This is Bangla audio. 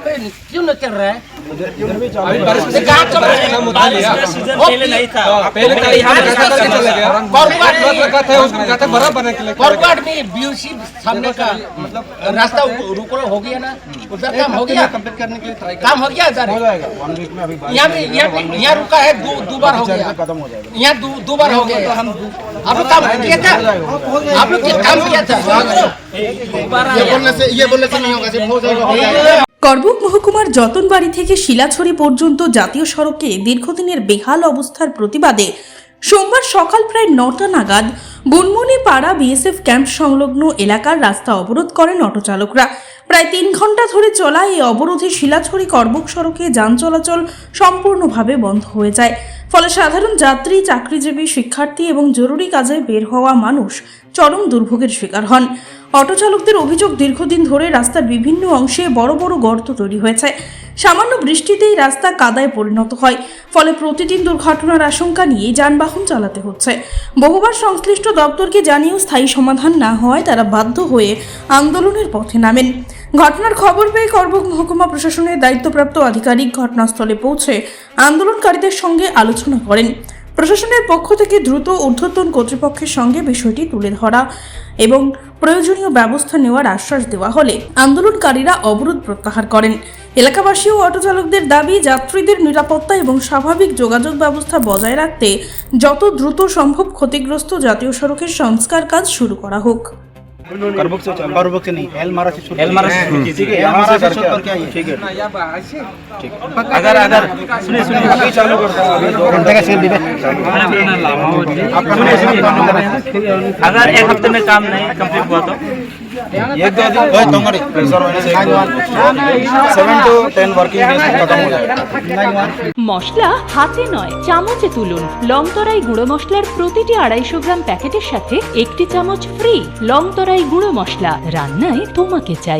पे क्यों नहीं चल रहा है? अभी बारिश का कहाँ चल रहा है? पहले नहीं था। पहले तो यहाँ लगा करके चले गया। कॉर्पोरेट लगा था उसको कहा था बड़ा बना के लेके कॉर्पोरेट में बीयूसी सामने का मतलब रास्ता रुको हो गया ना, उधर काम हो गया, कंप्लीट करने के लिए ट्राई काम हो गया इधर। हो जाएगा 1 वीक में। अभी यहाँ रुका है, दो बार हो गया, खत्म हो जाएगा। यहाँ दो बार हो गया। आप लोग काम किया था, आप लोग काम किया था। ये बोलने से नहीं होगा, सिर्फ हो जाएगा। করবুক মহকুমার যতনবাড়ি থেকে শিলাছড়ি পর্যন্ত জাতীয় সড়কে দীর্ঘদিনের বেহাল অবস্থার প্রতিবাদে সোমবার সকাল প্রায় ৯টা নাগাদ বুনমুনি পাড়া বিএসএফ ক্যাম্প সংলগ্ন এলাকার রাস্তা অবরোধ করেন অটো চালকরা। প্রায় ৩ ঘন্টা ধরে চলা এই অবরোধে শিলাছড়ি করবুক সড়কে যান চলাচল সম্পূর্ণভাবে বন্ধ হয়ে যায়। ফলে সাধারণ যাত্রী, চাকরিজীবী, শিক্ষার্থী এবং জরুরি কাজে বের হওয়া মানুষ চরম দুর্ভোগের শিকার হন। অটো চালকদের অভিযোগ, দীর্ঘদিন ধরে রাস্তার বিভিন্ন অংশে বড় বড় গর্ত তৈরি হয়েছে। সামান্য বৃষ্টিতেই রাস্তা কাদায় পরিণত হয়, ফলে প্রতিদিন দুর্ঘটনার আশঙ্কা নিয়ে যানবাহন চালাতে হচ্ছে। বহুবার সংশ্লিষ্ট দপ্তরকে জানিয়েও স্থায়ী সমাধান না হওয়ায় তারা বাধ্য হয়ে আন্দোলনের পথে নামেন। ঘটনার খবর পেয়ে করবুক মহকুমা প্রশাসনের দায়িত্বপ্রাপ্ত আধিকারিক ঘটনাস্থলে পৌঁছে আন্দোলনকারীদের সঙ্গে আলোচনা করেন। প্রশাসনের পক্ষ থেকে দ্রুত ঊর্ধ্বতন কর্তৃপক্ষের সঙ্গে বিষয়টি তুলে ধরা এবং প্রয়োজনীয় ব্যবস্থা নেওয়ার আশ্বাস দেওয়া হলে আন্দোলনকারীরা অবরোধ প্রত্যাহার করেন। এলাকাবাসী ও অটো চালকদের দাবি, যাত্রীদের নিরাপত্তা এবং স্বাভাবিক যোগাযোগ ব্যবস্থা বজায় রাখতে যত দ্রুত সম্ভব ক্ষতিগ্রস্ত জাতীয় সড়কের সংস্কার কাজ শুরু করা হোক। करबुक से नहीं, एलमारा से शुरू ठीक है, यहाँ से शुरू करके आइए। ठीक है, अगर सुनिए अभी चालू करता हूँ। अभी 2 घंटे का शेर दीजिए। अगर 1 हफ्ते में काम नहीं कंप्लीट हुआ तो 1-2 दिन 7 to 10 वर्किंग डेज में खत्म हो जाएगा। মশলা হাতে নয় চামচে তুলুন। লংতরাই গুঁড়ো মশলার প্রতিটি 250 গ্রাম প্যাকেটের সাথে 1টি চামচ ফ্রি। লংতরাই গুঁড়ো মশলা, রান্নায় তোমাকে চাই।